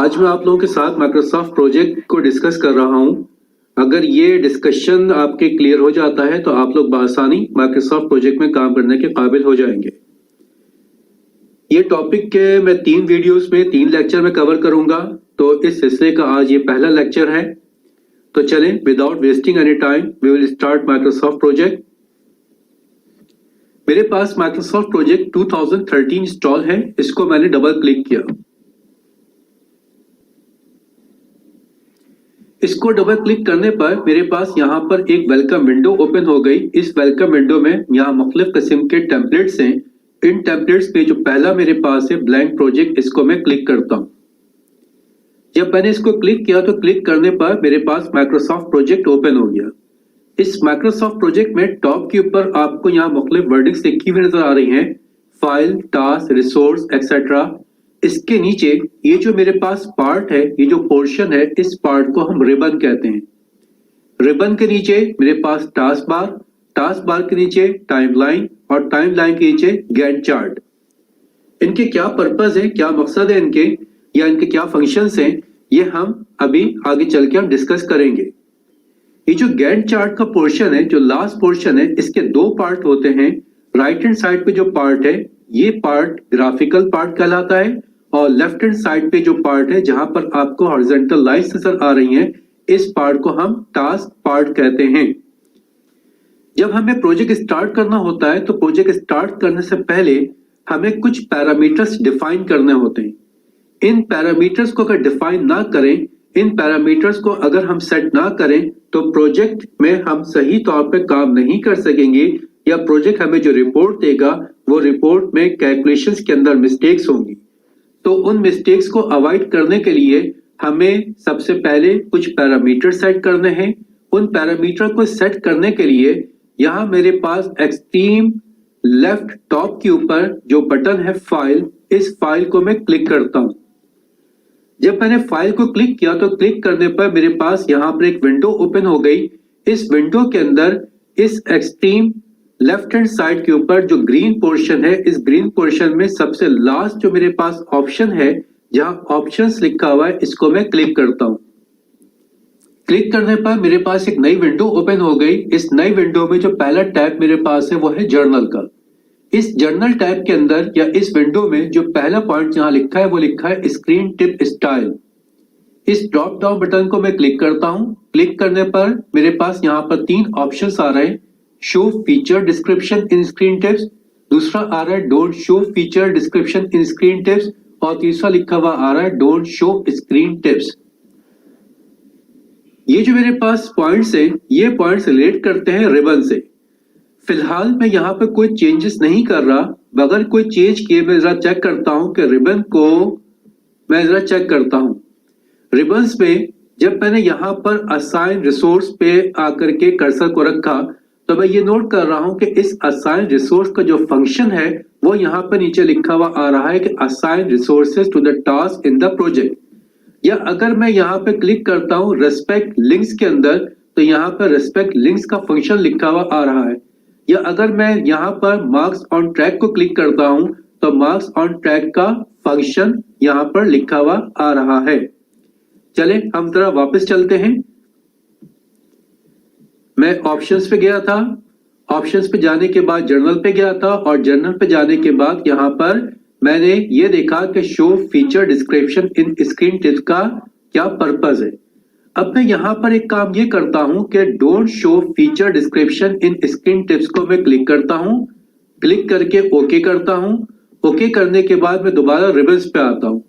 आज मैं आप लोगों के साथ माइक्रोसॉफ्ट प्रोजेक्ट को डिस्कस कर रहा हूं। अगर ये डिस्कशन आपके क्लियर हो जाता है तो आप लोग बआसानी माइक्रोसॉफ्ट प्रोजेक्ट में काम करने के काबिल हो जाएंगे। ये टॉपिक के मैं 3 वीडियोस में 3 लेक्चर में कवर करूंगा, तो इस हिस्से का आज ये पहला लेक्चर है। तो चलें, without wasting any time we will start Microsoft project. मेरे पास माइक्रोसॉफ्ट प्रोजेक्ट 2013 इंस्टॉल है। इसको मैंने डबल क्लिक किया। इसको डबल क्लिक करने पर मेरे पास यहाँ पर एक वेलकम विंडो ओपन हो गई। इस वेलकम विंडो में यहाँ मुख्तलिफ किस्म के टेम्पलेट्स हैं। इन टेम्पलेट्स पे जो पहला मेरे पास है ब्लैंक प्रोजेक्ट, इसको मैं क्लिक करता हूँ। जब मैंने इसको क्लिक किया तो क्लिक करने पर मेरे पास माइक्रोसॉफ्ट प्रोजेक्ट ओपन हो गया। इस माइक्रोसॉफ्ट प्रोजेक्ट में टॉप के ऊपर आपको यहाँ मुख्तलिफ वर्डिंग्स लिखी हुई नजर आ रही हैं, फाइल, टास्क, रिसोर्स एक्सेट्रा। इसके नीचे ये जो मेरे पास पार्ट है, ये जो पोर्शन है, इस पार्ट को हम रिबन कहते हैं। रिबन के नीचे मेरे पास टास्क बार के नीचे टाइमलाइन और टाइमलाइन के नीचे गैंट चार्ट। इनके क्या पर्पस है, क्या मकसद है इनके, या इनके क्या फंक्शंस हैं, ये हम अभी आगे चल के हम डिस्कस करेंगे। ये जो गैंट चार्ट का पोर्शन है, जो लास्ट पोर्शन है, इसके 2 पार्ट होते हैं। राइट हैंड साइड पे जो पार्ट है, ये पार्ट ग्राफिकल पार्ट कहलाता है, और लेफ्ट हैंड साइड पे जो पार्ट है जहां पर आपको हॉरिजॉन्टल लाइंस नजर आ रही हैं, इस पार्ट को हम टास्क पार्ट कहते हैं। जब हमें प्रोजेक्ट स्टार्ट करना होता है तो प्रोजेक्ट स्टार्ट करने से पहले हमें कुछ पैरामीटर्स डिफाइन करने होते हैं। इन पैरामीटर्स को अगर डिफाइन ना करें, इन पैरामीटर्स को अगर हम सेट ना करें, तो प्रोजेक्ट में हम सही तौर पे काम नहीं कर सकेंगे, या प्रोजेक्ट हमें जो रिपोर्ट देगा वो रिपोर्ट में कैलकुलेशंस के अंदर मिस्टेक्स होंगी। तो उन मिस्टेक्स को अवॉइड करने के लिए हमें सबसे पहले कुछ पैरामीटर सेट करने हैं। उन पैरामीटर को सेट करने के लिए यहाँ मेरे पास एक्सट्रीम लेफ्ट टॉप के ऊपर जो बटन है फाइल, इस फाइल को मैं क्लिक करता हूं। जब मैंने फाइल को क्लिक किया तो क्लिक करने पर मेरे पास यहाँ पर एक विंडो ओपन हो गई। इस विंडो के अंदर इस एक्सट्रीम लेफ्ट हैंड साइड के ऊपर जो ग्रीन पोर्शन है, इस ग्रीन पोर्शन में सबसे लास्ट जो मेरे पास ऑप्शन है, जहां ऑप्शंस लिखा हुआ है, इसको मैं क्लिक करता हूं। क्लिक करने पर मेरे पास एक नई विंडो ओपन हो गई। इस नई विंडो में जो पहला टैब मेरे पास है वो है जर्नल का। इस जर्नल टैब के अंदर या इस विंडो में जो पहला पॉइंट जहां लिखा है वो लिखा है स्क्रीन टिप स्टाइल। इस ड्रॉप डाउन बटन को मैं क्लिक करता हूं। क्लिक करने पर मेरे पास यहाँ पर 3 ऑप्शंस आ रहे हैं, show feature description in screen tips, दूसरा आ रहा है don't show feature description in screen tips, और तीसरा लिखा हुआ आ रहा है डोंट शो स्क्रीन टिप्स। ये जो मेरे पास पॉइंट्स हैं, ये पॉइंट्स रिलेट करते हैं रिबन से। फिलहाल मैं यहाँ पे कोई चेंजेस नहीं कर रहा। बगैर कोई चेंज किए मैं जरा चेक करता हूं कि रिबन को मैं जरा चेक करता हूं। रिबन्स में जब मैंने यहाँ पर असाइन रिसोर्स पे आकर के कर्सर को रखा तो मैं ये नोट कर रहा हूं कि इस असाइन रिसोर्स का जो फंक्शन है वो यहाँ पर नीचे लिखा हुआ आ रहा है कि assign resources to the task in the project. या अगर मैं यहाँ पे क्लिक करता हूँ रेस्पेक्ट लिंक्स के अंदर, तो यहाँ पर रेस्पेक्ट लिंक्स का फंक्शन लिखा हुआ आ रहा है। या अगर मैं यहाँ पर मार्क्स ऑन ट्रैक को क्लिक करता हूँ तो मार्क्स ऑन ट्रैक का फंक्शन यहाँ पर लिखा हुआ आ रहा है। चले हम जरा वापस चलते हैं। मैं ऑप्शंस पे गया था, ऑप्शंस पे जाने के बाद जर्नल पे गया था, और जर्नल पे जाने के बाद यहाँ पर मैंने ये देखा कि show feature description in screen tips का क्या पर्पस है। अब मैं यहाँ पर एक काम ये करता हूँ कि don't show feature description in screen tips को मैं क्लिक करता हूँ। क्लिक करके ओके करता हूँ। ओके करने के बाद मैं दोबारा रिबन्स पे आता हूँ।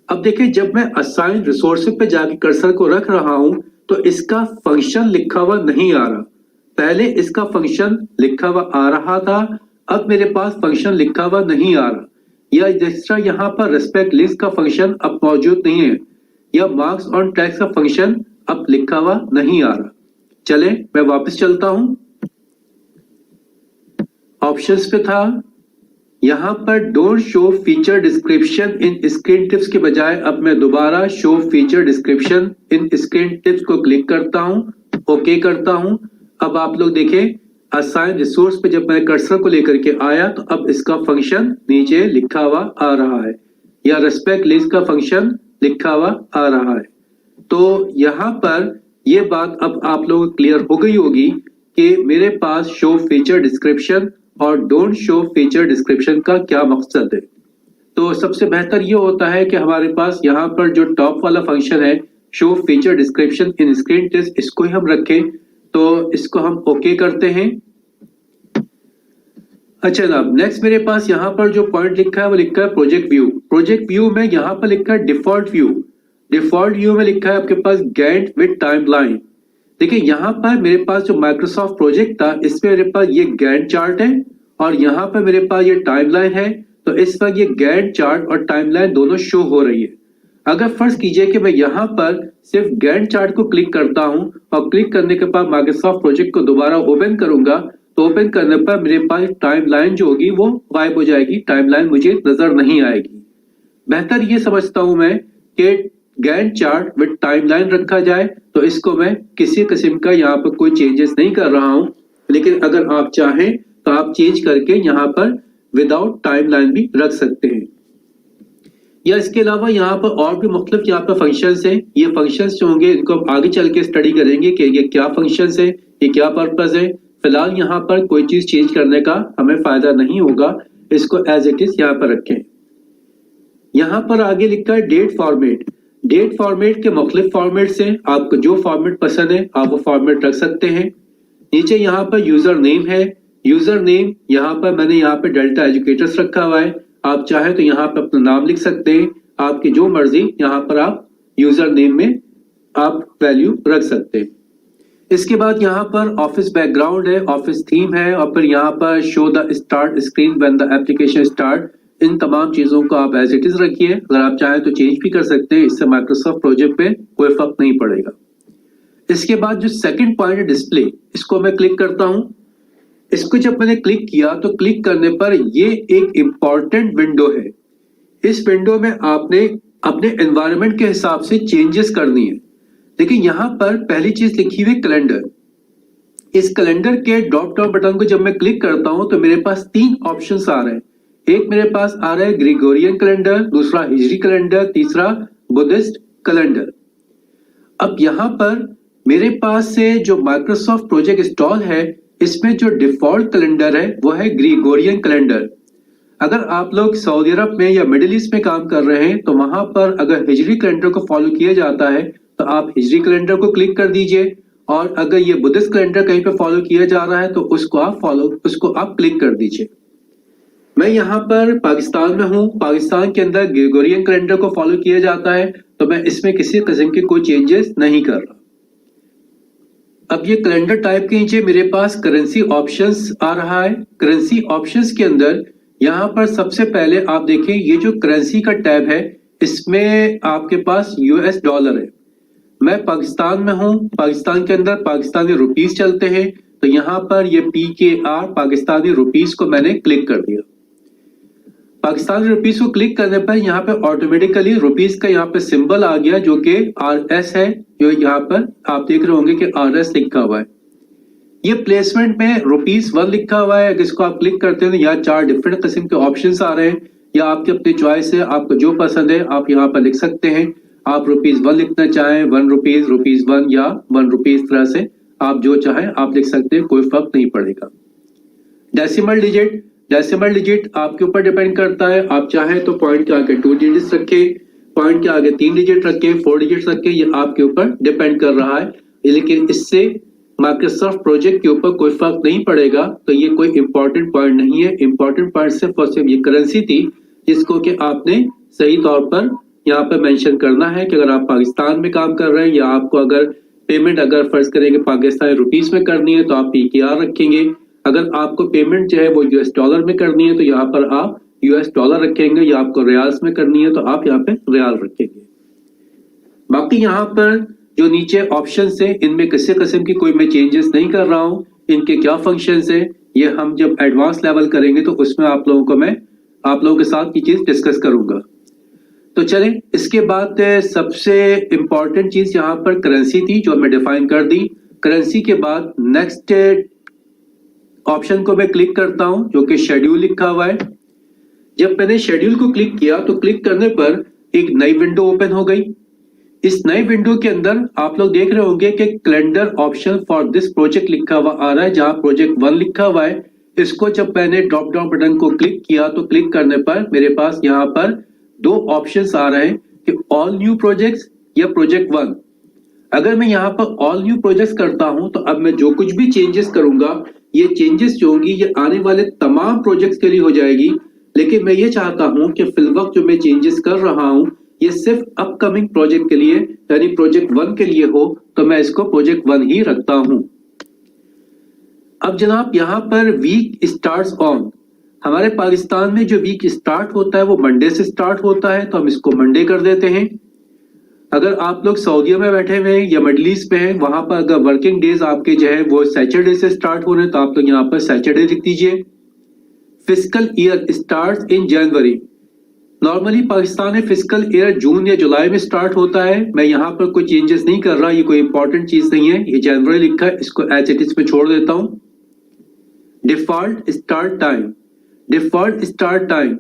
अब देखिए, जब मैं असाइन रिसोर्सेज पे जाके कर्सर को रख रहा हूँ तो इसका फंक्शन लिखा हुआ नहीं आ रहा। पहले इसका फंक्शन लिखा हुआ आ रहा था, अब मेरे पास फंक्शन लिखा हुआ नहीं आ रहा। या जिस तरह यहाँ पर रेस्पेक्ट लिंक्स का फंक्शन अब मौजूद नहीं है, या मार्क्स ऑन ट्रैक का फंक्शन अब लिखा हुआ नहीं आ रहा। चले मैं वापस चलता हूं। ऑप्शंस पे था, यहां पर don't show feature description in screen tips के बजाय अब मैं दोबारा show feature description in screen tips को क्लिक करता हूं, ओके करता हूं। अब आप लोग देखें, असाइन रिसोर्स पे जब मैं कर्सर को लेकर के आया तो अब इसका फंक्शन नीचे लिखा हुआ आ रहा है, या रेस्पेक्ट लिस्ट का फंक्शन लिखा हुआ आ रहा है। तो यहाँ पर ये बात अब आप लोगों को क्लियर हो गई होगी कि मेरे पास शो फीचर डिस्क्रिप्शन और डोंट शो फीचर डिस्क्रिप्शन का क्या मकसद है। तो सबसे बेहतर ये होता है कि हमारे पास यहाँ पर जो टॉप वाला फंक्शन है show feature description in screen test, इसको ही हम रखें। तो इसको हम ओके करते हैं। अच्छा जनाब, नेक्स्ट मेरे पास यहाँ पर जो पॉइंट लिखा है वो लिखा है प्रोजेक्ट व्यू। प्रोजेक्ट व्यू में यहाँ पर लिखा है डिफॉल्ट व्यू। डिफॉल्ट व्यू में लिखा है आपके पास गैंट विद टाइमलाइन। देखिए यहाँ पर मेरे पास जो माइक्रोसॉफ्ट प्रोजेक्ट था इसमें मेरे पास ये गैंट चार्ट है और यहाँ पर मेरे पास ये टाइमलाइन है। तो इस वक्त ये गैंट चार्ट और टाइमलाइन दोनों शो हो रही है। अगर फर्ज कीजिए कि मैं यहाँ पर सिर्फ गैंट चार्ट को क्लिक करता हूँ और क्लिक करने के बाद माइक्रोसॉफ्ट प्रोजेक्ट को दोबारा ओपन करूंगा, तो ओपन करने पर मेरे पास टाइमलाइन जो होगी वो गायब हो जाएगी, टाइमलाइन मुझे नजर नहीं आएगी। बेहतर ये समझता हूं मैं कि गैंट चार्ट विद टाइमलाइन रखा जाए। तो इसको मैं किसी किस्म का यहाँ पर कोई चेंजेस नहीं कर रहा हूं, लेकिन अगर आप चाहें तो आप चेंज करके यहाँ पर विदाउट टाइमलाइन भी रख सकते हैं। या इसके अलावा यहाँ पर और भी मुख्तलिफ यहाँ पर फंक्शंस हैं। ये फंक्शंस जो होंगे इनको हम आगे चल के स्टडी करेंगे कि ये क्या फंक्शंस है, ये क्या पर्पस है। फिलहाल यहाँ पर कोई चीज चेंज करने का हमें फायदा नहीं होगा, इसको एज इट इज यहाँ पर रखें। यहाँ पर आगे लिखा है डेट फॉर्मेट। डेट फॉर्मेट के मुख्तलिफ फॉर्मेट्स हैं, आपको जो फॉर्मेट पसंद है आप वो फॉर्मेट रख सकते हैं। नीचे यहाँ पर यूजर नेम है। यूजर नेम यहाँ पर मैंने यहाँ पे डेल्टा एजुकेटर्स रखा हुआ है। आप चाहें तो यहाँ पर अपना नाम लिख सकते हैं, आपकी जो मर्जी यहाँ पर आप यूजर नेम में आप वैल्यू रख सकते हैं। इसके बाद यहाँ पर ऑफिस बैकग्राउंड है, ऑफिस थीम है और फिर यहाँ पर show the start screen when the application start. इन तमाम चीजों को आप एज इट इज रखिए, अगर आप चाहें तो चेंज भी कर सकते हैं, इससे माइक्रोसॉफ्ट प्रोजेक्ट पे कोई फर्क नहीं पड़ेगा। इसके बाद जो सेकंड पॉइंट है डिस्प्ले, इसको मैं क्लिक करता हूं। इसको जब मैंने क्लिक किया तो क्लिक करने पर ये एक इंपॉर्टेंट विंडो है। इस विंडो में आपने अपने एनवायरनमेंट के हिसाब से चेंजेस करनी है। देखिए यहाँ पर पहली चीज लिखी हुई कैलेंडर। इस कैलेंडर के ड्रॉप डाउन बटन को जब मैं क्लिक करता हूं तो मेरे पास तीन ऑप्शंस आ रहे हैं। एक मेरे पास आ रहा है ग्रेगोरियन कैलेंडर, दूसरा हिजरी कैलेंडर, तीसरा बुद्धिस्ट कैलेंडर। अब यहाँ पर मेरे पास से जो माइक्रोसॉफ्ट प्रोजेक्ट इंस्टॉल है इसमें जो डिफॉल्ट कैलेंडर है वो है ग्रेगोरियन कैलेंडर। अगर आप लोग सऊदी अरब में या मिडिल ईस्ट में काम कर रहे हैं तो वहां पर अगर हिजरी कैलेंडर को फॉलो किया जाता है तो आप हिजरी कैलेंडर को क्लिक कर दीजिए, और अगर ये बुद्धिस्ट कैलेंडर कहीं पे फॉलो किया जा रहा है तो उसको आप क्लिक कर दीजिए। मैं यहाँ पर पाकिस्तान में हूँ, पाकिस्तान के अंदर ग्रेगोरियन कैलेंडर को फॉलो किया जाता है तो मैं इसमें किसी किस्म की कोई चेंजेस नहीं कर रहा। अब ये कैलेंडर टाइप के नीचे मेरे पास करेंसी ऑप्शंस आ रहा है। करेंसी ऑप्शंस के अंदर यहाँ पर सबसे पहले आप देखें ये जो करेंसी का टैब है इसमें आपके पास यूएस डॉलर है। मैं पाकिस्तान में हूँ, पाकिस्तान के अंदर पाकिस्तानी रुपीस चलते हैं तो यहाँ पर ये PKR पाकिस्तानी रुपीस को मैंने क्लिक कर दिया। पाकिस्तानी रुपीस को क्लिक करने पर यहाँ पे ऑटोमेटिकली रुपीस का यहाँ पे सिंबल आ गया जो कि RS है, जो यहाँ पर आप देख रहे होंगे कि RS लिखा हुआ है। ये प्लेसमेंट में ₹1 लिखा हुआ है। इसको आप क्लिक करते हैं तो यहाँ 4 डिफरेंट किस्म के ऑप्शंस आ रहे हैं, या आपकी अपनी चॉइस है, आपको जो पसंद है आप यहाँ पर लिख सकते हैं। आप ₹1 लिखना चाहें, ₹1 या ₹1 इस तरह से आप जो चाहें आप लिख सकते हैं, कोई फर्क नहीं पड़ेगा। डेसिमल डिजिट आपके ऊपर डिपेंड करता है। आप चाहें तो पॉइंट के आगे 2 डिजिट्स रखें, पॉइंट के आगे 3 डिजिट रखें, 4 डिजिट्स रखें, ये आपके ऊपर डिपेंड कर रहा है, लेकिन इससे माइक्रोसॉफ्ट प्रोजेक्ट के ऊपर कोई फर्क नहीं पड़ेगा। तो ये कोई इंपॉर्टेंट पॉइंट नहीं है। इंपॉर्टेंट पॉइंट सिर्फ और सिर्फ ये करेंसी थी जिसको कि आपने सही तौर पर यहाँ पे मेंशन करना है कि अगर आप पाकिस्तान में काम कर रहे हैं या आपको अगर पेमेंट अगर फर्ज करेंगे पाकिस्तानी रुपीस में करनी है तो आप PKR रखेंगे। अगर आपको पेमेंट जो है वो US डॉलर में करनी है तो यहाँ पर आप US डॉलर रखेंगे, या आपको रियाल्स में करनी है तो आप यहाँ पे रियाल रखेंगे। बाकी यहाँ पर जो नीचे ऑप्शंस हैं इनमें किसी किस्म की कोई मैं चेंजेस नहीं कर रहा हूँ। इनके क्या फंक्शंस हैं ये हम जब एडवांस लेवल करेंगे तो उसमें आप लोगों के साथ ये चीज डिस्कस करूंगा। तो चलें, इसके बाद सबसे इंपॉर्टेंट चीज यहाँ पर करेंसी थी जो मैं डिफाइन कर दी। करेंसी के बाद नेक्स्ट ऑप्शन को मैं क्लिक करता हूं जो कि शेड्यूल लिखा हुआ है। जब मैंने शेड्यूल को क्लिक किया तो क्लिक करने पर एक नई विंडो ओपन हो गई। इस नई विंडो के अंदर आप लोग देख रहे होंगे कि calendar option for this project लिखा हुआ आ रहा है, जहां प्रोजेक्ट 1 लिखा हुआ है। इसको जब मैंने ड्रॉप डाउन बटन को क्लिक किया तो क्लिक करने पर मेरे पास यहाँ पर दो ऑप्शंस आ रहे हैं कि ऑल न्यू प्रोजेक्ट्स या प्रोजेक्ट 1। अगर मैं यहाँ पर ऑल न्यू प्रोजेक्ट्स करता हूं तो अब मैं जो कुछ भी चेंजेस करूंगा, ये चेंजेस जो होंगी ये आने वाले तमाम प्रोजेक्ट्स के लिए हो जाएगी। लेकिन मैं ये चाहता हूं कि फिलवक्त जो मैं चेंजेस कर रहा हूं ये सिर्फ अपकमिंग प्रोजेक्ट के लिए यानी प्रोजेक्ट 1 के लिए हो, तो मैं इसको प्रोजेक्ट 1 ही रखता हूं। अब जनाब यहाँ पर वीक स्टार्ट्स ऑन, हमारे पाकिस्तान में जो वीक स्टार्ट होता है वो मंडे से स्टार्ट होता है, तो हम इसको मंडे कर देते हैं। अगर आप लोग सऊदीया में बैठे हुए हैं या मिडल ईस्ट में हैं, वहां पर अगर वर्किंग डेज आपके जो है वो सैटरडे से स्टार्ट हो रहे हैं तो आप लोग यहाँ पर सैटरडे लिख दीजिए। Fiscal year starts in January, normally Pakistan में फिस्कल ईयर जून या जुलाई में स्टार्ट होता है। मैं यहाँ पर कोई चेंजेस नहीं कर रहा, ये कोई इंपॉर्टेंट चीज नहीं है, ये जनवरी लिखा है, इसको एज इट इज पे छोड़ देता हूं। Default start time, default start time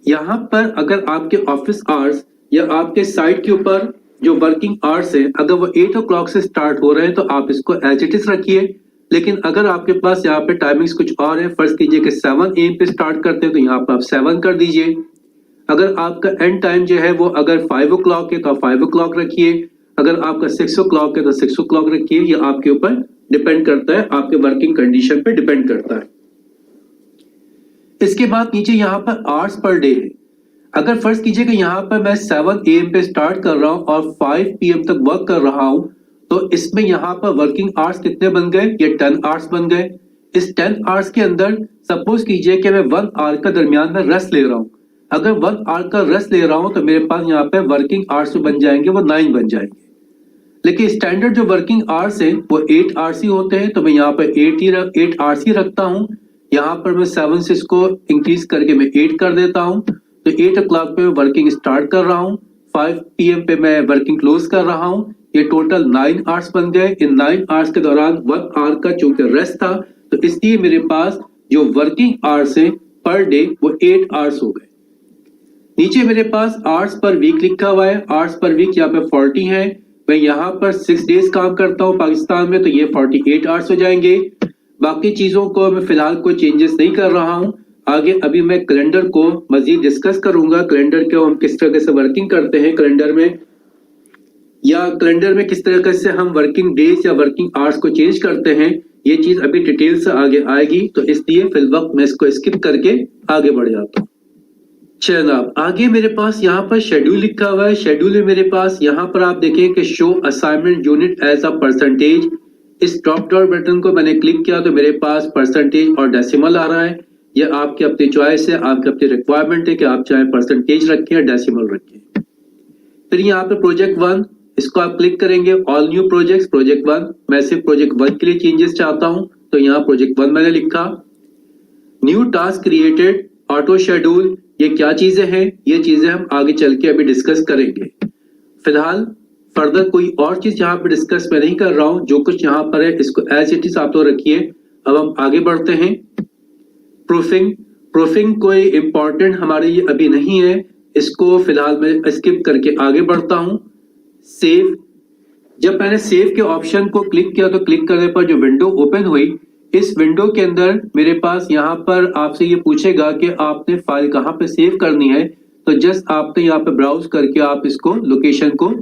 यहाँ पर अगर आपके ऑफिस आवर्स या आपके साइट के ऊपर जो वर्किंग आवर्स है अगर वो 8 o'clock से स्टार्ट हो रहे हैं तो आप इसको एज इट इज रखिए। लेकिन अगर आपके पास यहाँ पे टाइमिंग्स कुछ और है, फर्ज कीजिए कि 7 AM पे स्टार्ट करते हैं तो यहाँ पर आप 7 कर दीजिए। अगर आपका एंड टाइम जो है वो अगर 5 o'clock है तो आप 5 o'clock रखिए। अगर आपका 6 o'clock है तो 6 o'clock रखिए। ये आपके ऊपर डिपेंड करता है, आपके वर्किंग कंडीशन पे डिपेंड करता है। इसके बाद नीचे यहाँ पर आवर्स पर डे है। अगर फर्ज कीजिए कि यहाँ पर मैं 7 AM पे स्टार्ट कर रहा हूँ और 5 PM तक वर्क कर रहा हूँ, तो इसमें यहाँ पर वर्किंग आवर्स कितने बन गए? ये 10 आवर्स बन गए। इस 10 आवर्स के अंदर सपोज कीजिए कि मैं 1 आवर का दरमियान में रेस्ट ले रहा हूँ। अगर 1 आवर का रेस्ट ले रहा हूँ तो मेरे पास यहाँ पे वर्किंग आवर्स बन जाएंगे वो 9 बन जाएंगे। लेकिन स्टैंडर्ड जो वर्किंग आवर्स है वो 8 आवर्स ही होते हैं, तो मैं यहाँ पर 8 आवर्स ही रखता हूँ। यहाँ पर मैं 7 से इसको इंक्रीज करके मैं 8 कर देता हूँ। तो 8 o'clock पे मैं वर्किंग स्टार्ट कर रहा हूँ, 5 PM पे मैं वर्किंग क्लोज कर रहा हूँ। ये टोटल 9 आवर्स बन गए। इन 9 आवर्स के दौरान 1 आवर का चूंकि रेस्ट था तो इसलिए मेरे पास जो वर्किंग आवर्स है पर डे वो 8 आवर्स हो गए। नीचे मेरे पास आवर्स पर वीक लिखा हुआ है, आवर्स पर वीक यहाँ पे 40 है। मैं यहाँ पर 6 डेज काम करता हूँ पाकिस्तान में, तो ये 48 आवर्स हो जाएंगे। बाकी चीजों को मैं फिलहाल कोई चेंजेस नहीं कर रहा हूँ। आगे अभी मैं कैलेंडर को मजीद डिस्कस करूंगा, कैलेंडर को हम किस तरह से वर्किंग करते हैं कैलेंडर में, या कैलेंडर में किस तरह से हम वर्किंग डेज या वर्किंग आवर्स को चेंज करते हैं। ये चीज अभी डिटेल से आगे आएगी, तो इसलिए फिल वक्त मैं इसको स्किप करके आगे बढ़ जाता हूँ। जनाब आगे मेरे पास यहाँ पर शेड्यूल लिखा हुआ है। शेड्यूल में मेरे पास यहाँ पर आप देखें कि show assignment unit as a percentage. इस ड्रॉप डाउन बटन को मैंने क्लिक किया तो मेरे पास परसेंटेज और डेसिमल आ रहा है। यह आपकी अपनी चॉइस है, आपकी अपनी रिक्वायरमेंट है कि आप चाहे परसेंटेज रखें या डेसिमल रखें। फिर यहाँ पे प्रोजेक्ट 1 इसको आप क्लिक करेंगे, ऑल न्यू प्रोजेक्ट्स प्रोजेक्ट 1। मैं सिर्फ प्रोजेक्ट 1 के लिए चेंजेस चाहता हूं तो यहाँ प्रोजेक्ट 1 मैंने लिखा। New task created, auto schedule, ये क्या चीजें हैं? ये चीजें हम आगे चल के अभी डिस्कस करेंगे। फिलहाल फर्दर कोई और चीज यहाँ पे डिस्कस मैं नहीं कर रहा हूँ, जो कुछ यहाँ पर है इसको एज इट इज आप लोग रखिए। अब हम आगे बढ़ते हैं। प्रूफिंग, प्रूफिंग कोई इंपॉर्टेंट हमारे लिए अभी नहीं है, इसको फिलहाल मैं स्किप करके आगे बढ़ता हूं। सेव, जब मैंने सेव के ऑप्शन को क्लिक किया तो क्लिक करने पर जो विंडो ओपन हुई, इस विंडो के अंदर मेरे पास यहाँ पर आपसे ये पूछेगा कि आपने फाइल कहाँ पे सेव करनी है। तो जस्ट आपने यहाँ पे ब्राउज करके आप इसको लोकेशन को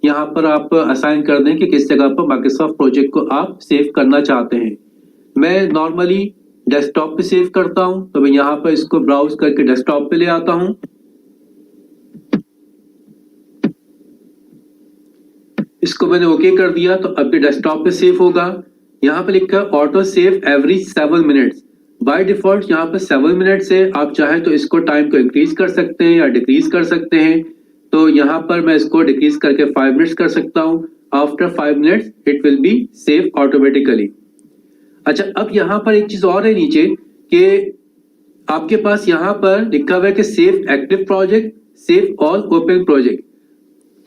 यहाँ पर आप असाइन कर दें कि किस जगह पर माइक्रोसॉफ्ट प्रोजेक्ट को आप सेव करना चाहते हैं। मैं नॉर्मली डेस्कटॉप पे सेव करता हूं, तो मैं यहाँ पर इसको ब्राउज करके डेस्कटॉप पे ले आता हूं। इसको मैंने ओके कर दिया तो अब ये डेस्कटॉप पे सेव होगा। यहाँ पे लिखा है auto save every 7 minutes. By default यहाँ पे 7 मिनट्स है, आप चाहें तो इसको टाइम को इंक्रीज कर सकते हैं या डिक्रीज कर सकते हैं। तो यहाँ पर मैं इसको डिक्रीज करके 5 मिनट्स कर सकता हूँ। After 5 minutes it will be save automatically. अच्छा, अब यहाँ पर एक चीज और है नीचे कि आपके पास यहाँ पर लिखा हुआ है कि save active project, save all open project.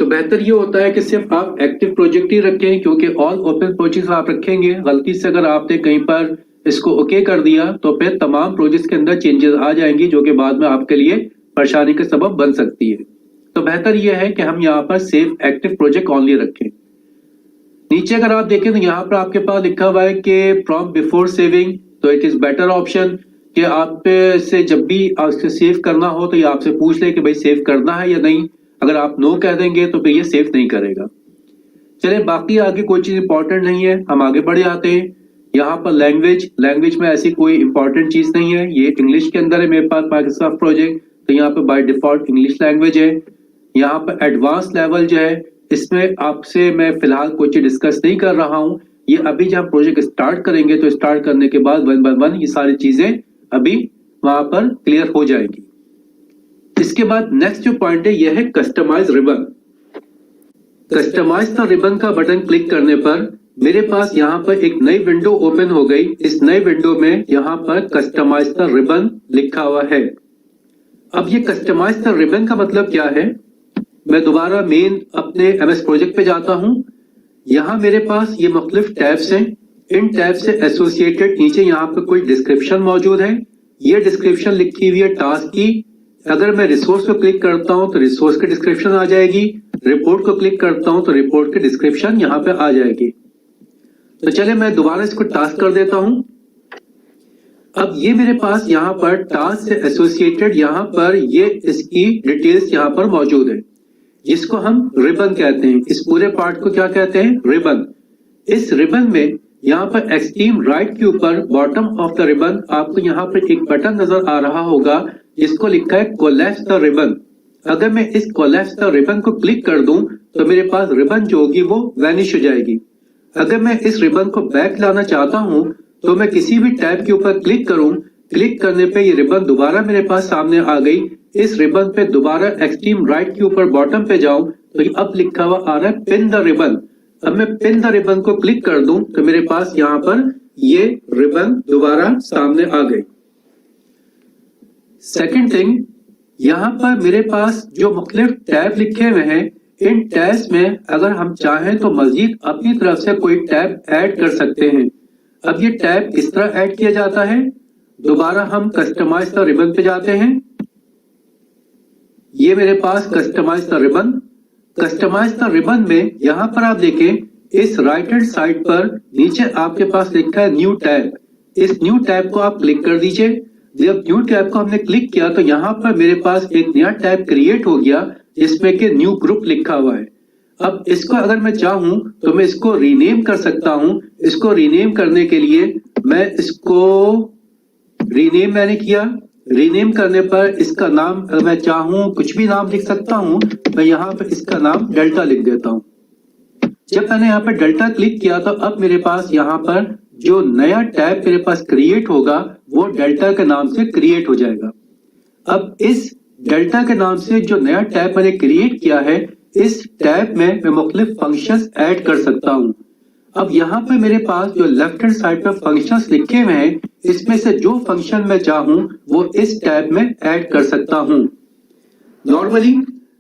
तो बेहतर ये होता है कि सिर्फ आप एक्टिव प्रोजेक्ट ही रखें, क्योंकि ऑल ओपन प्रोजेक्ट आप रखेंगे, गलती से अगर आपने कहीं पर इसको ओके कर दिया तो फिर तमाम प्रोजेक्ट्स के अंदर चेंजेस आ जाएंगी, जो कि बाद में आपके लिए परेशानी का सबब बन सकती है। तो बेहतर यह है कि हम यहाँ पर सेव एक्टिव प्रोजेक्ट ऑनली रखें। नीचे अगर आप देखें तो यहाँ पर आपके पास लिखा हुआ है कि प्रॉम्प्ट बिफोर सेविंग, तो इट इज बेटर ऑप्शन कि आप से जब भी आपसे सेव करना हो तो ये आपसे पूछ ले कि भाई सेव करना है या नहीं। अगर आप नो कह देंगे तो फिर ये सेव नहीं करेगा। चले बाकी आगे कोई चीज इंपॉर्टेंट नहीं है, हम आगे बढ़े आते हैं। यहाँ पर लैंग्वेज में ऐसी कोई इंपॉर्टेंट चीज नहीं है, ये इंग्लिश के अंदर है मेरे पास माइक्रोसॉफ्ट प्रोजेक्ट, तो यहाँ पे बाय डिफॉल्ट इंग्लिश लैंग्वेज है। यहाँ पर एडवांस लेवल जो है इसमें आपसे मैं फिलहाल कोई चीज डिस्कस नहीं कर रहा हूँ, ये अभी जब प्रोजेक्ट स्टार्ट करेंगे तो स्टार्ट करने के बाद वन बाय वन ये सारी चीजें अभी वहां पर क्लियर हो जाएगी। इसके बाद नेक्स्ट जो पॉइंट है यह है customize ribbon. Customise the ribbon का बटन क्लिक करने पर मेरे पास यहाँ पर एक नई विंडो ओपन हो गई। इस नई विंडो में यहाँ पर कस्टमाइज द रिबन लिखा हुआ है। अब ये कस्टमाइज द रिबन का मतलब क्या है, मैं दोबारा मेन अपने एमएस प्रोजेक्ट पे जाता हूं। यहाँ मेरे पास ये मुख्तलिफ टैब्स हैं, इन टैब से एसोसिएटेड नीचे यहाँ पर कोई डिस्क्रिप्शन मौजूद है। ये डिस्क्रिप्शन लिखी हुई है टास्क की। अगर मैं रिसोर्स को क्लिक करता हूं तो रिसोर्स की डिस्क्रिप्शन आ जाएगी, रिपोर्ट को क्लिक करता हूं तो रिपोर्ट की डिस्क्रिप्शन यहाँ पे आ जाएगी। तो चले मैं दोबारा इसको टास्क कर देता हूं। अब ये मेरे पास यहाँ पर टास्क से एसोसिएटेड यहाँ पर ये इसकी डिटेल्स यहाँ पर मौजूद है, जिसको हम रिबन कहते हैं। इस पूरे पार्ट को क्या कहते हैं, रिबन। इस रिबन में यहाँ पर एक्सट्रीम राइट के ऊपर बॉटम ऑफ द रिबन आपको यहाँ पर एक बटन नजर आ रहा होगा जिसको लिखा है कोलैप्स द रिबन। अगर मैं इस कोलैप्स द रिबन को क्लिक कर दूं तो मेरे पास रिबन जो होगी वो वैनिश हो जाएगी। अगर मैं इस रिबन को बैक लाना चाहता हूं तो मैं किसी भी टैब के ऊपर क्लिक करूं, क्लिक करने पे ये रिबन दोबारा मेरे पास सामने आ गई। इस रिबन पे दोबारा एक्सट्रीम राइट के ऊपर बॉटम पे जाऊं तो ये अब लिखा हुआ आ रहा है पिन द रिबन। अब मैं पिन द रिबन को क्लिक कर दूं तो मेरे पास यहाँ पर ये रिबन दोबारा सामने आ गई। सेकंड थिंग, यहाँ पर मेरे पास जो मुख्तलिफ टैब लिखे हुए हैं, इन टैब्स में अगर हम चाहें तो मजीद अपनी तरफ से कोई टैब ऐड कर सकते हैं। अब ये टैब किस तरह ऐड किया जाता है, दोबारा हम कस्टमाइज द रिबन पे जाते हैं। ये मेरे पास customise the ribbon. Customise the ribbon में यहाँ पर आप देखें इस राइट हैंड साइड पर नीचे आपके पास लिखा है न्यू टैब। इस न्यू टैब को आप क्लिक कर दीजिए। जब न्यू टैब को हमने क्लिक किया तो यहाँ पर मेरे पास एक नया टैब क्रिएट हो गया जिसमें कि न्यू ग्रुप लिखा हुआ है। अब इसको अगर मैं चाहूं तो मैं इसको रीनेम कर सकता हूं। इसको रीनेम करने के लिए मैं इसको रीनेम मैंने किया। रीनेम करने पर इसका नाम अगर मैं चाहूं कुछ भी नाम लिख सकता हूं। मैं यहाँ पर इसका नाम डेल्टा लिख देता हूं। जब मैंने यहाँ पर डेल्टा क्लिक किया तो अब मेरे पास यहाँ पर जो नया टैब मेरे पास क्रिएट होगा वो डेल्टा के नाम से क्रिएट हो जाएगा। अब इस डेल्टा के नाम से जो नया टैब मैंने क्रिएट किया है, इस टैब में मैं मुख्तलिफ फंक्शंस ऐड कर सकता हूं। अब यहाँ पे मेरे पास जो लेफ्ट हैंड साइड पर फंक्शंस लिखे हुए हैं, इसमें से जो फंक्शन मैं चाहूं वो इस टैब में ऐड कर सकता हूं। नॉर्मली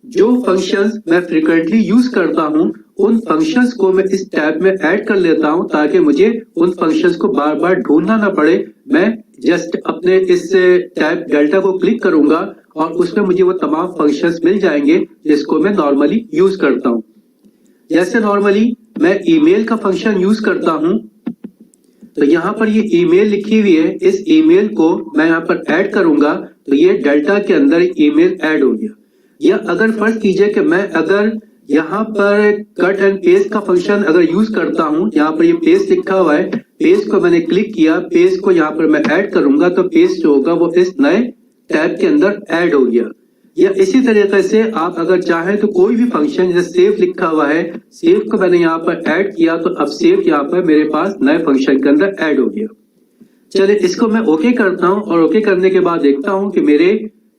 जो फंक्शंस मैं फ्रिक्वेंटली यूज करता हूं उन फंक्शंस को मैं इस टैब में ऐड कर लेता हूं ताकि मुझे उन फंक्शंस को बार बार ढूंढना ना पड़े। मैं जस्ट अपने इस टैब डेल्टा को क्लिक करूंगा और उसमें मुझे वो तमाम फंक्शंस मिल जाएंगे जिसको मैं नॉर्मली यूज करता हूं। जैसे नॉर्मली मैं ईमेल का फंक्शन यूज करता हूं, तो यहाँ पर ये ईमेल लिखी हुई है, इस ईमेल को मैं यहाँ पर ऐड करूंगा तो ये डेल्टा के अंदर ईमेल ऐड हो गया। या अगर फर्ज कीजिए कि मैं अगर यहाँ पर कट एंड पेस्ट का फंक्शन अगर यूज करता हूँ, यहाँ पर ये पेस्ट लिखा हुआ है, पेस्ट को मैंने क्लिक किया, पेस्ट को यहाँ पर मैं ऐड करूंगा तो पेस्ट जो होगा वो इस नए टैब के अंदर ऐड हो गया। या इसी तरीके से आप अगर चाहें तो कोई भी फंक्शन जैसे सेव लिखा हुआ है, सेव को मैंने यहाँ पर ऐड किया तो अब सेव यहाँ पर मेरे पास नए फंक्शन के अंदर ऐड हो गया। चलिए इसको मैं ओके करता हूँ और ओके करने के बाद देखता हूँ कि मेरे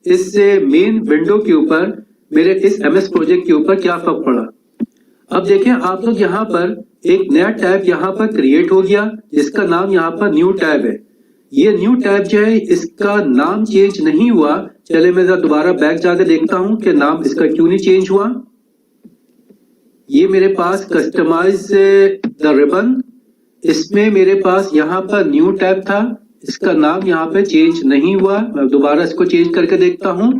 इस मेन विंडो के ऊपर, मेरे इस एमएस प्रोजेक्ट के ऊपर क्या फर्क पड़ा। अब देखें आप लोग यहाँ पर एक नया टैब यहाँ पर क्रिएट हो गया जिसका नाम यहाँ पर न्यू टैब है। ये न्यू टैब जो है इसका नाम चेंज नहीं हुआ। चले मैं दोबारा बैक जाकर देखता हूं कि नाम इसका क्यों नहीं चेंज हुआ। ये मेरे पास कस्टमाइज द रिबन, इसमें मेरे पास यहाँ पर न्यू टैब था, इसका नाम यहाँ पे चेंज नहीं हुआ। मैं दोबारा इसको चेंज करके देखता हूं।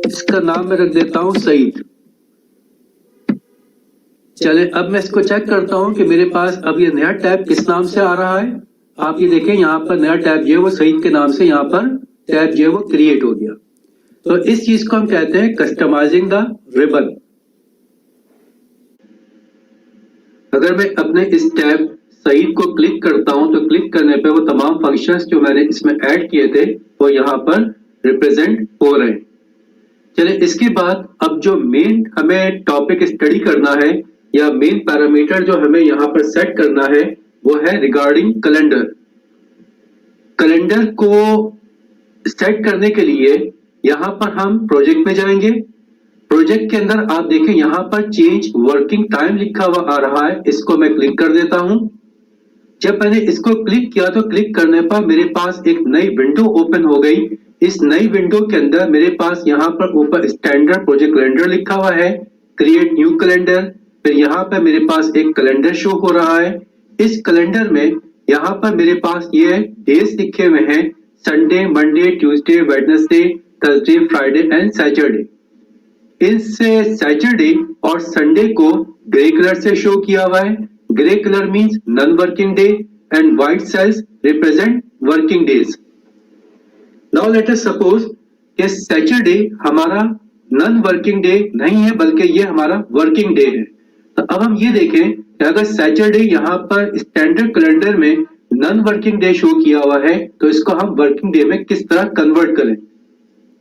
इसका नाम मैं रख देता हूं सईद। चले अब मैं इसको चेक करता हूं कि मेरे पास अब ये नया टैब किस नाम से आ रहा है। आप ये देखें यहाँ पर नया टैब जो है वो सईद के नाम से यहाँ पर टैब जो है वो क्रिएट हो गया। तो इस चीज को हम कहते हैं कस्टमाइजिंग द रिबन। अगर मैं अपने इस टैब सईद को क्लिक करता हूं तो क्लिक करने पे वो तमाम फंक्शंस जो मैंने इसमें ऐड किए थे वो यहाँ पर रिप्रेजेंट हो रहे हैं। चले इसके बाद अब जो मेन हमें टॉपिक स्टडी करना है या मेन पैरामीटर जो हमें यहाँ पर सेट करना है वो है रिगार्डिंग कैलेंडर। कैलेंडर को सेट करने के लिए यहाँ पर हम प्रोजेक्ट में जाएंगे। प्रोजेक्ट के अंदर आप देखें यहाँ पर चेंज वर्किंग टाइम लिखा हुआ आ रहा है, इसको मैं क्लिक कर देता हूं। जब मैंने इसको क्लिक किया तो क्लिक करने पर मेरे पास एक नई विंडो ओपन हो गई। इस नई विंडो के अंदर मेरे पास यहाँ पर ऊपर स्टैंडर्ड प्रोजेक्ट कैलेंडर लिखा हुआ है, क्रिएट न्यू कैलेंडर, फिर यहाँ पर मेरे पास एक कैलेंडर शो हो रहा है। इस कैलेंडर में यहाँ पर मेरे पास ये डेज लिखे हुए हैं, Sunday, Monday, Tuesday, Wednesday, Thursday, Friday and Saturday. इस सैटरडे और संडे को ग्रे कलर से शो किया हुआ है। Grey colour means non working day and white cells represent working days. Now let us suppose कि सैटरडे हमारा नॉन वर्किंग डे नहीं है बल्कि ये हमारा वर्किंग डे है। तो अब हम ये देखें कि अगर सैटरडे यहाँ पर स्टैंडर्ड कैलेंडर में नॉन वर्किंग डे शो किया हुआ है तो इसको हम वर्किंग डे में किस तरह कन्वर्ट करें।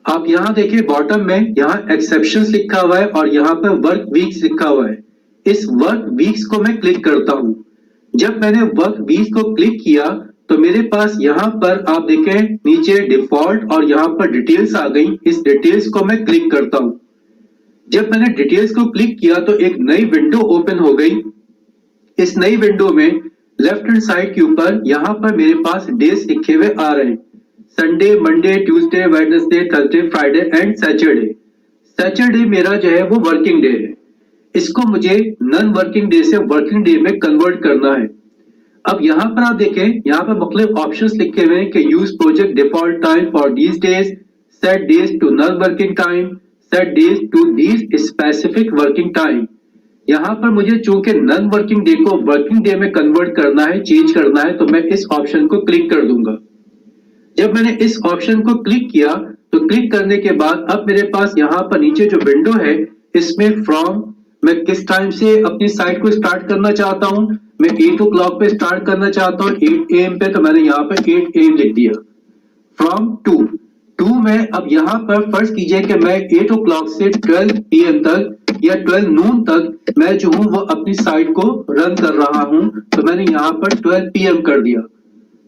आप यहाँ देखिए बॉटम में यहाँ एक्सेप्शंस लिखा हुआ है और यहाँ पर वर्क वीक्स लिखा हुआ है। इस वर्क वीक्स को मैं क्लिक करता हूं। जब मैंने वर्क वीक्स को क्लिक किया तो मेरे पास यहाँ पर आप देखें नीचे डिफॉल्ट और यहाँ पर डिटेल्स आ गई। इस डिटेल्स को मैं क्लिक करता हूं। जब मैंने डिटेल्स को क्लिक किया तो एक नई विंडो ओपन हो गई। इस नई विंडो में लेफ्ट हैंड साइड के ऊपर यहाँ पर मेरे पास डेज लिखे हुए आ रहे हैं, Sunday, Monday, Tuesday, Wednesday, Thursday, Friday and Saturday. Saturday मेरा जो है वो वर्किंग डे है, इसको मुझे नॉन वर्किंग डे से वर्किंग डे में कन्वर्ट करना है। अब यहाँ पर आप देखें यहाँ पर मुख्तलिफ ऑप्शंस लिखे हुए हैं कि use project default time for these days, set days to non working time, set days to these specific working time. यहाँ पर मुझे चूंकि नॉन वर्किंग डे को वर्किंग डे में कन्वर्ट करना है, चेंज करना है, तो मैं इस ऑप्शन को क्लिक कर दूंगा। जब मैंने इस ऑप्शन को क्लिक किया तो क्लिक करने के बाद अब मेरे पास यहाँ पर नीचे जो विंडो है इसमें फ्रॉम मैं किस टाइम से अपनी साइट को स्टार्ट करना चाहता हूं। मैं 8 o'clock पे स्टार्ट करना चाहता हूं 8 AM पे, तो मैंने यहाँ पर 8 AM लिख दिया। फ्रॉम टू में अब यहाँ पर फर्ज कीजिए कि मैं 8 o'clock से 12 PM तक या 12 noon तक मैं जो हूँ वो अपनी साइट को रन कर रहा हूँ, तो मैंने यहाँ पर 12 PM कर दिया।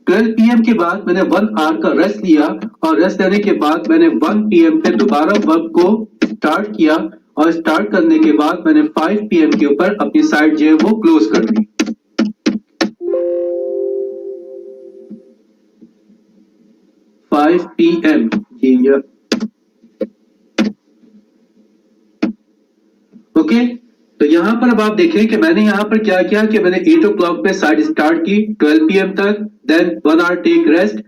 12 PM के बाद मैंने 1 hour का रेस्ट लिया और रेस्ट लेने के बाद मैंने 1 PM पे दोबारा वर्क को स्टार्ट किया और स्टार्ट करने के बाद मैंने 5 PM के ऊपर अपनी साइट जो है वो क्लोज कर दी। PM जी या ओके। तो यहाँ पर अब आप देखें कि मैंने यहाँ पर क्या किया कि मैंने 8 o'clock पे साइट स्टार्ट की 12 PM तक, then 1 hour take rest,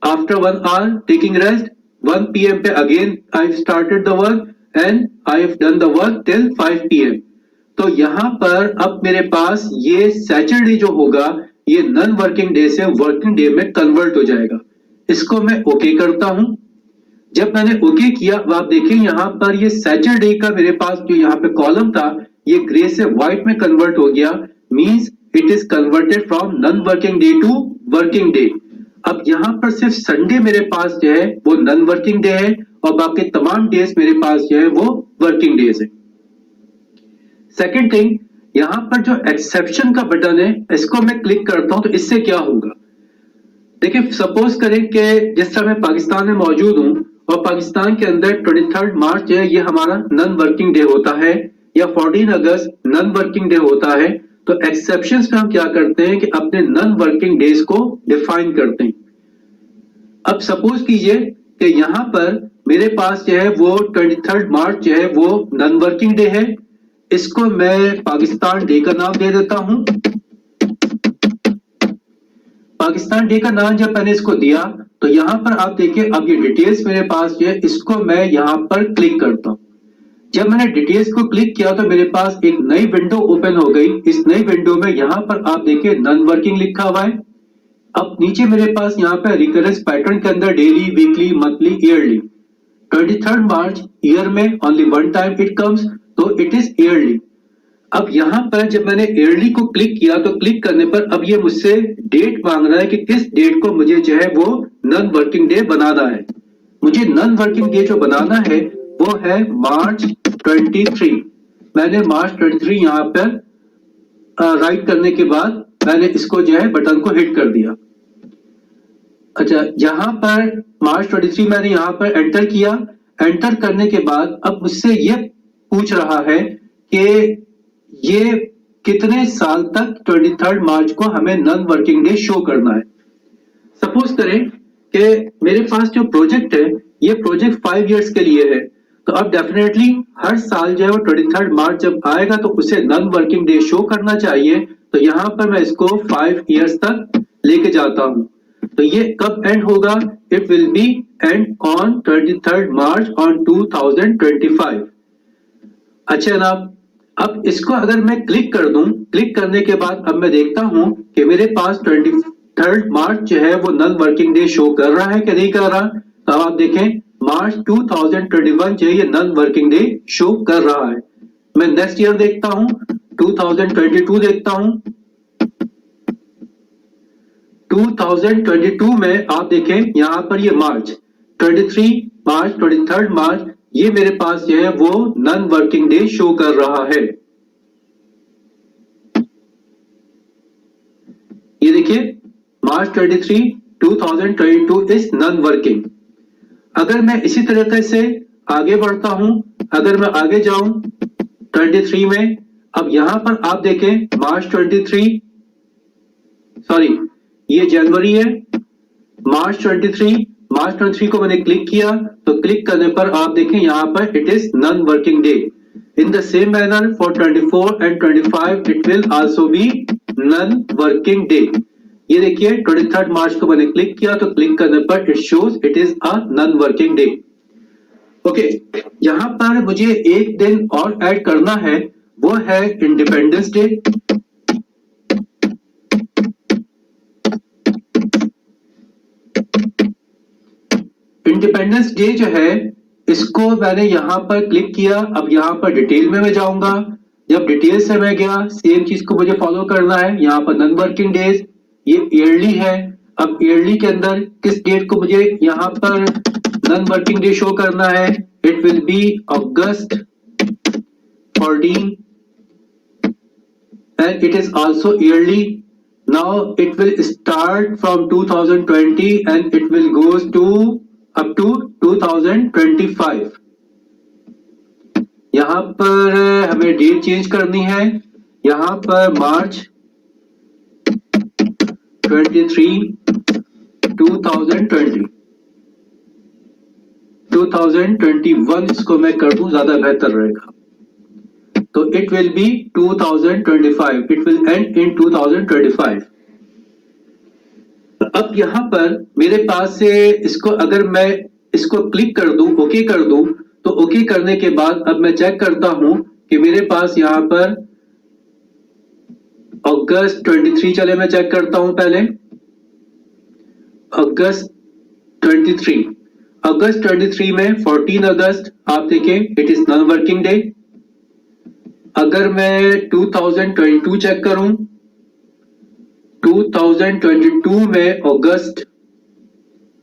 after 1 hour taking rest 1 PM पे again I started the work and I have done the work till 5 PM। तो यहाँ पर अब मेरे पास ये सैटरडे जो होगा ये नॉन वर्किंग डे से वर्किंग डे में कन्वर्ट हो जाएगा। इसको मैं ओके करता हूं। जब मैंने ओके किया आप देखें यहाँ पर ये सैटरडे का मेरे पास जो यहाँ पे कॉलम था ये ग्रे से व्हाइट में कन्वर्ट हो गया, means it is converted from non working day to working day. अब यहाँ पर सिर्फ संडे मेरे पास जो है वो नॉन वर्किंग डे है और बाकी तमाम डेज मेरे पास जो है वो वर्किंग डेज है। सेकेंड थिंग, यहाँ पर जो एक्सेप्शन का बटन है इसको मैं क्लिक करता हूं तो इससे क्या होगा। देखिए सपोज करें कि जिस तरह मैं पाकिस्तान में मौजूद हूं और पाकिस्तान के अंदर 23 मार्च जो है ये हमारा नॉन वर्किंग डे होता है या 14 अगस्त नॉन वर्किंग डे होता है, तो एक्सेप्शंस में हम क्या करते हैं कि अपने नॉन वर्किंग डेज को डिफाइन करते हैं। अब सपोज कीजिए कि यहाँ पर मेरे पास जो है वो 23 मार्च जो है वो नॉन वर्किंग डे है, इसको मैं पाकिस्तान डे का नाम दे देता हूं। पाकिस्तान डे का नाम जब मैंने इसको दिया तो यहाँ पर आप देखिए अब ये डिटेल्स मेरे पास जो है इसको मैं यहाँ पर क्लिक करता हूँ। जब मैंने डिटेल्स को क्लिक किया तो मेरे पास एक नई विंडो ओपन हो गई। इस नई विंडो में यहाँ पर आप देखिए नॉन वर्किंग लिखा हुआ है। अब नीचे मेरे पास यहाँ पे रिकरेंस पैटर्न के अंदर डेली, वीकली, मंथली, ईयरली, 23 मार्च ईयर में only one time it comes, तो इट इज ईयरली। अब यहाँ पर जब मैंने ईयरली को क्लिक किया तो क्लिक करने पर अब ये मुझसे डेट मांग रहा है कि किस डेट को मुझे जो है वो नॉन वर्किंग डे बनाना है। मुझे नॉन वर्किंग डे जो बनाना है वो है मार्च 23। मैंने मार्च 23 यहाँ पर राइट करने के बाद मैंने इसको जो है बटन को हिट कर दिया। अच्छा, यहाँ पर मार्च 23 मैंने यहाँ पर एंटर किया। एंटर करने के बाद अब मुझसे ये पूछ रहा है कि ये कितने साल तक 23 मार्च को हमें नॉन वर्किंग डे शो करना है। सपोज करें कि मेरे पास जो प्रोजेक्ट है ये प्रोजेक्ट 5 इयर्स के लिए है, तो अब डेफिनेटली हर साल जो है वो 23 मार्च जब आएगा तो उसे नॉन वर्किंग डे शो करना चाहिए। तो यहाँ पर मैं इसको 5 इयर्स तक लेके जाता हूँ। तो ये कब एंड होगा? It will be and on 23 march on 2025। अच्छा जनाब, अब इसको अगर मैं क्लिक कर दूं, क्लिक करने के बाद अब मैं देखता हूं कि मेरे पास 23 मार्च जो है वो नॉन वर्किंग डे शो कर रहा है कि नहीं कर रहा। तो अब आप देखें मार्च 2021 जो है ये नॉन वर्किंग डे शो कर रहा है। मैं नेक्स्ट ईयर देखता हूं, 2022 देखता हूं। 2022 में आप देखें यहां पर ये मार्च 23 मार्च 23 मार्च ये मेरे पास जो है वो नॉन वर्किंग डे शो कर रहा है। ये देखिए मार्च 23 2022 इज नॉन वर्किंग। अगर मैं इसी तरीके से आगे बढ़ता हूं, अगर मैं आगे जाऊं 23 में, अब यहां पर आप देखें मार्च 23 सॉरी ये जनवरी है, मार्च 23 को मैंने क्लिक किया तो क्लिक करने पर आप देखें यहां पर it is non working day. In the same manner for 24 and 25 it will also be non working day. ये देखिए 23 मार्च को मैंने क्लिक किया तो क्लिक करने पर it shows it is a non working day. Okay, यहां पर मुझे एक दिन और ऐड करना है, वो है इंडिपेंडेंस डे। इंडिपेंडेंस डे जो है इसको मैंने यहां पर क्लिक किया। अब यहां पर डिटेल में मैं जाऊंगा। जब डिटेल से मैं गया सेम चीज को मुझे फॉलो करना है। यहां पर नॉन वर्किंग डेज, ये ईयरली है। अब ईयरली के अंदर किस डेट को मुझे यहां पर नॉन वर्किंग डे शो करना है? It will be August 14 and it is also yearly. Now it will start from 2020 and it will goes to up to 2025। यहां पर हमें डेट चेंज करनी है। यहां पर मार्च 23 2021 इसको मैं कर दूं, ज्यादा बेहतर रहेगा। तो it will be 2025, it will and in 2025। अब यहां पर मेरे पास से इसको अगर मैं इसको क्लिक कर दूं, ओके कर दूं, तो ओके करने के बाद अब मैं चेक करता हूं कि मेरे पास यहां पर अगस्त 23 चले, मैं चेक करता हूं पहले अगस्त 23 में 14 अगस्त आप देखें it is non working day. अगर मैं 2022 चेक करूं, 2022 में अगस्त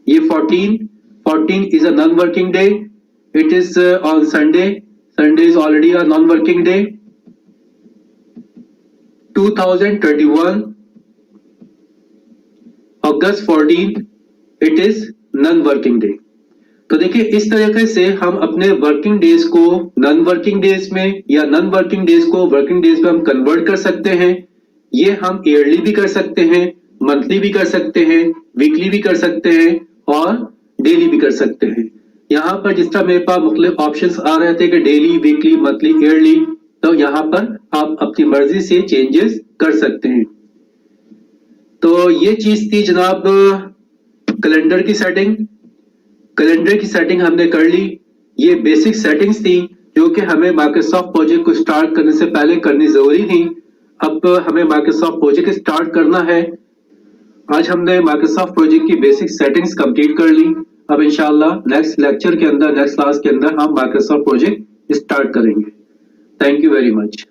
ये 14 is a non working day. It is on Sunday is already a non working day. 2021 August 14 it is non working day. तो देखिए इस तरीके से हम अपने वर्किंग डेज को नॉन वर्किंग डेज में या नॉन वर्किंग डेज को वर्किंग डेज में हम कन्वर्ट कर सकते हैं। ये हम ईयरली भी कर सकते हैं, मंथली भी कर सकते हैं, वीकली भी कर सकते हैं और डेली भी कर सकते हैं। यहाँ पर जिस तरह मेरे पास मुख्तलिफ ऑप्शंस आ रहे थे कि डेली, वीकली, मंथली, ईयरली, तो यहाँ पर आप अपनी मर्जी से चेंजेस कर सकते हैं। तो ये चीज थी जनाब कैलेंडर की सेटिंग। कैलेंडर की सेटिंग हमने कर ली। ये बेसिक सेटिंग्स थी जो कि हमें माइक्रोसॉफ्ट प्रोजेक्ट को स्टार्ट करने से पहले करनी जरूरी थी। अब हमें माइक्रोसॉफ्ट प्रोजेक्ट स्टार्ट करना है। आज हमने माइक्रोसॉफ्ट प्रोजेक्ट की बेसिक सेटिंग्स कंप्लीट कर ली। अब इंशाल्लाह नेक्स्ट लेक्चर के अंदर, नेक्स्ट क्लास के अंदर हम माइक्रोसॉफ्ट प्रोजेक्ट स्टार्ट करेंगे। Thank you very much.